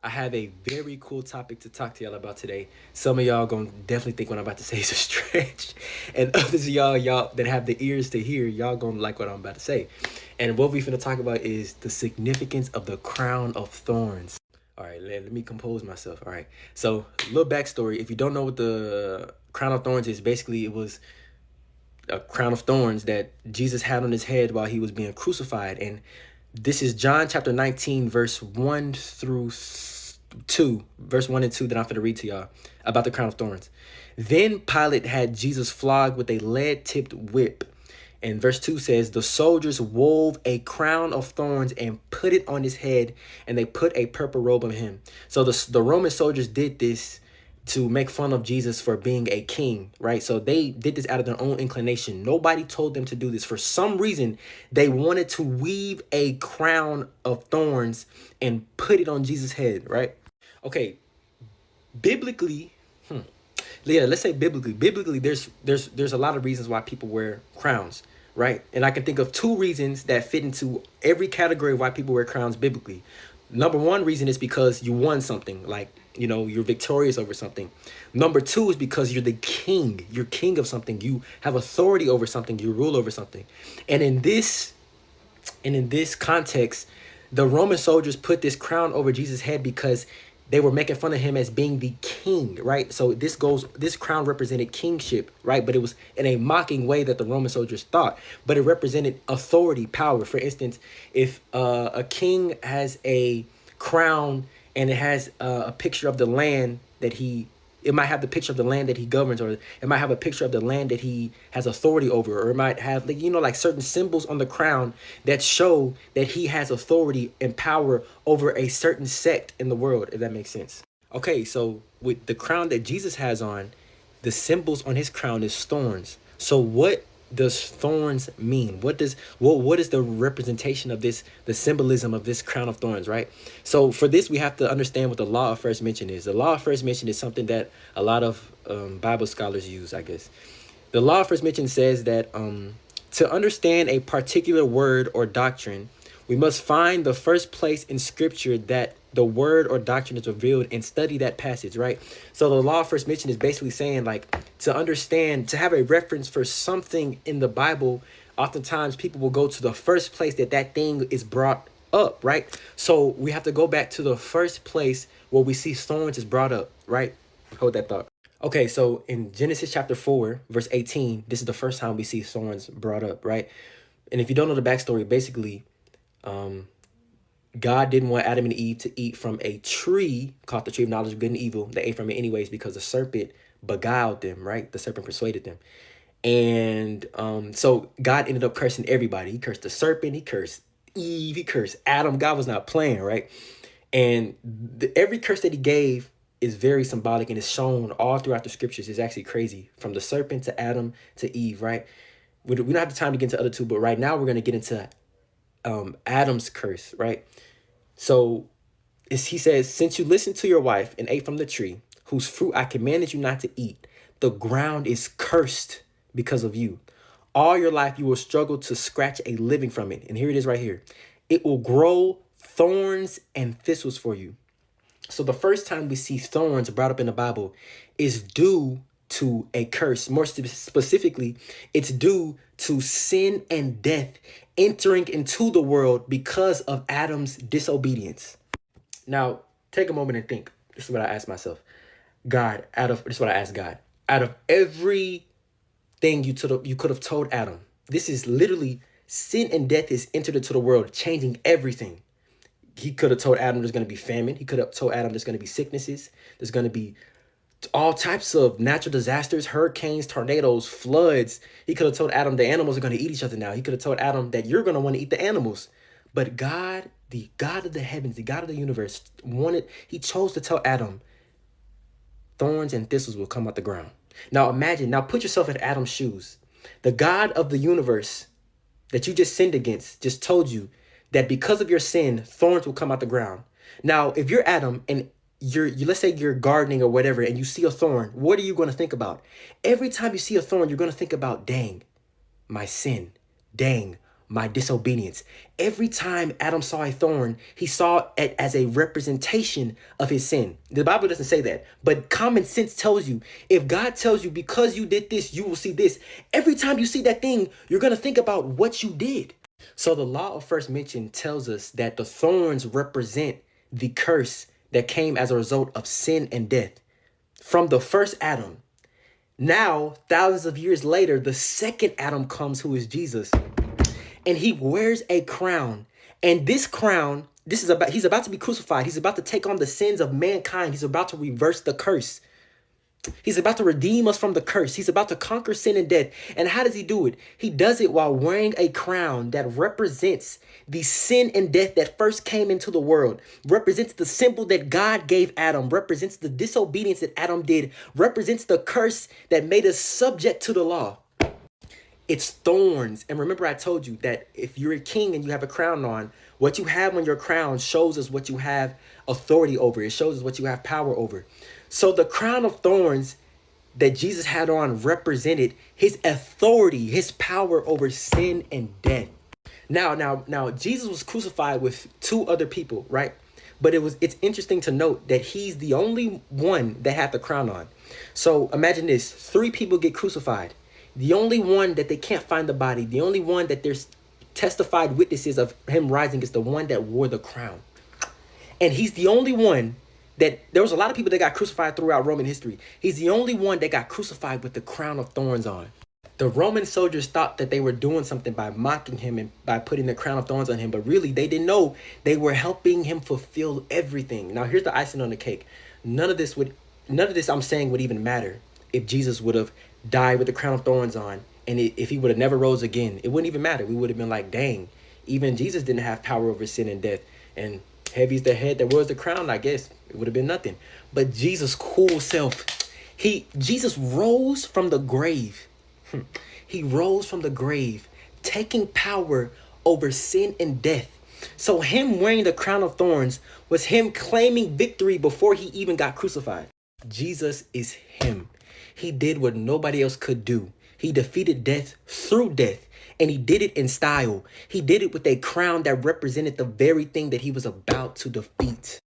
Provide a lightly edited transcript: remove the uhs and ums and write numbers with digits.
I have a very cool topic to talk to y'all about today. Some of y'all gonna definitely think what I'm about to say is a stretch, and others of y'all that have the ears to hear, y'all gonna like what I'm about to say. And what we finna talk about is the significance of the crown of thorns. All right, let me compose myself. All right, so a little backstory. If you don't know what the crown of thorns is, basically it was a crown of thorns that Jesus had on his head while he was being crucified. And this is John chapter 19, verse 1 through 2, verse 1 and 2 that I'm going to read to y'all about the crown of thorns. Then Pilate had Jesus flogged with a lead-tipped whip. And verse 2 says, the soldiers wove a crown of thorns and put it on his head, and they put a purple robe on him. So the Roman soldiers did this to make fun of Jesus for being a king, right? So they did this out of their own inclination. Nobody told them to do this. For some reason, they wanted to weave a crown of thorns and put it on Jesus' head, right? Okay, biblically, yeah, let's say biblically. Biblically, there's a lot of reasons why people wear crowns, right? And I can think of two reasons that fit into every category of why people wear crowns biblically. Number one reason is because you won something, like, you're victorious over something. Number two is because you're the king. You're king of something. You have authority over something. You rule over something. And in this context, the Roman soldiers put this crown over Jesus' head because they were making fun of him as being the king, right? So this crown represented kingship, right? But it was in a mocking way that the Roman soldiers thought, but it represented authority, power. For instance, if a king has a crown and it has a picture of the land that it might have the picture of the land that he governs, or it might have a picture of the land that he has authority over, or it might have, like certain symbols on the crown that show that he has authority and power over a certain sect in the world, if that makes sense. Okay, so with the crown that Jesus has on, the symbols on his crown is thorns. So what does thorns mean? What is the representation of this, the symbolism of this crown of thorns, right? So for this, we have to understand what the law of first mention is. The law of first mention is something that a lot of Bible scholars use, I guess. The law of first mention says that to understand a particular word or doctrine, we must find the first place in scripture that the word or doctrine is revealed and study that passage, right? So the law of first mention is basically saying, like, to understand, to have a reference for something in the Bible, oftentimes people will go to the first place that thing is brought up, right? So we have to go back to the first place where we see thorns is brought up, right? Hold that thought. Okay, so in Genesis chapter 4, verse 18, this is the first time we see thorns brought up, right? And if you don't know the backstory, basically, God didn't want Adam and Eve to eat from a tree called the tree of knowledge of good and evil. They ate from it anyways because the serpent beguiled them, right? The serpent persuaded them. And so God ended up cursing everybody. He cursed the serpent. He cursed Eve. He cursed Adam. God was not playing, right? And every curse that he gave is very symbolic and is shown all throughout the scriptures. It's actually crazy. From the serpent to Adam to Eve, right? We don't have the time to get into other two, but right now we're going to get into Adam's curse, right? So he says, since you listened to your wife and ate from the tree, whose fruit I commanded you not to eat, the ground is cursed because of you. All your life you will struggle to scratch a living from it. And here it is right here. It will grow thorns and thistles for you. So the first time we see thorns brought up in the Bible is due to a curse. More specifically, it's due to sin and death entering into the world because of Adam's disobedience. Now, take a moment and think. This is what I asked myself. This is what I asked God. Out of everything you could have told Adam, this is literally sin and death is entered into the world, changing everything. He could have told Adam there's going to be famine. He could have told Adam there's going to be sicknesses. There's going to be all types of natural disasters, hurricanes, tornadoes, floods. He could have told Adam the animals are going to eat each other now. He could have told Adam that you're going to want to eat the animals. But God, the God of the heavens, the God of the universe, he chose to tell Adam, thorns and thistles will come out the ground. Now put yourself in Adam's shoes. The God of the universe that you just sinned against just told you that because of your sin, thorns will come out the ground. Now, if you're Adam and let's say you're gardening or whatever, and you see a thorn, what are you going to think about? Every time you see a thorn, you're going to think about, dang, my sin. Dang, my disobedience. Every time Adam saw a thorn, he saw it as a representation of his sin. The Bible doesn't say that, but common sense tells you, if God tells you, because you did this, you will see this. Every time you see that thing, you're going to think about what you did. So the law of first mention tells us that the thorns represent the curse that came as a result of sin and death from the first Adam. Now, thousands of years later, the second Adam comes, who is Jesus, and he wears a crown. And this crown, he's about to be crucified. He's about to take on the sins of mankind. He's about to reverse the curse. He's about to redeem us from the curse. He's about to conquer sin and death. And how does he do it? He does it while wearing a crown that represents the sin and death that first came into the world, represents the symbol that God gave Adam, represents the disobedience that Adam did, represents the curse that made us subject to the law. It's thorns. And remember, I told you that if you're a king and you have a crown on, what you have on your crown shows us what you have authority over. It shows us what you have power over. So the crown of thorns that Jesus had on represented his authority, his power over sin and death. Now, Jesus was crucified with two other people, right? But it's interesting to note that he's the only one that had the crown on. So imagine this, 3 people get crucified. The only one that they can't find the body, the only one that there's testified witnesses of him rising is the one that wore the crown. And he's the only one that, there was a lot of people that got crucified throughout Roman history. He's the only one that got crucified with the crown of thorns on. The Roman soldiers thought that they were doing something by mocking him and by putting the crown of thorns on him, but really they didn't know they were helping him fulfill everything. Now here's the icing on the cake. None of this I'm saying would even matter if Jesus would have died with the crown of thorns on, and if he would have never rose again. It wouldn't even matter. We would have been like, dang, even Jesus didn't have power over sin and death, and heavy's the head that wears the crown. I guess it would have been nothing. But Jesus' cool self, Jesus rose from the grave. He rose from the grave, taking power over sin and death. So him wearing the crown of thorns was him claiming victory before he even got crucified. Jesus is him. He did what nobody else could do. He defeated death through death, and he did it in style. He did it with a crown that represented the very thing that he was about to defeat.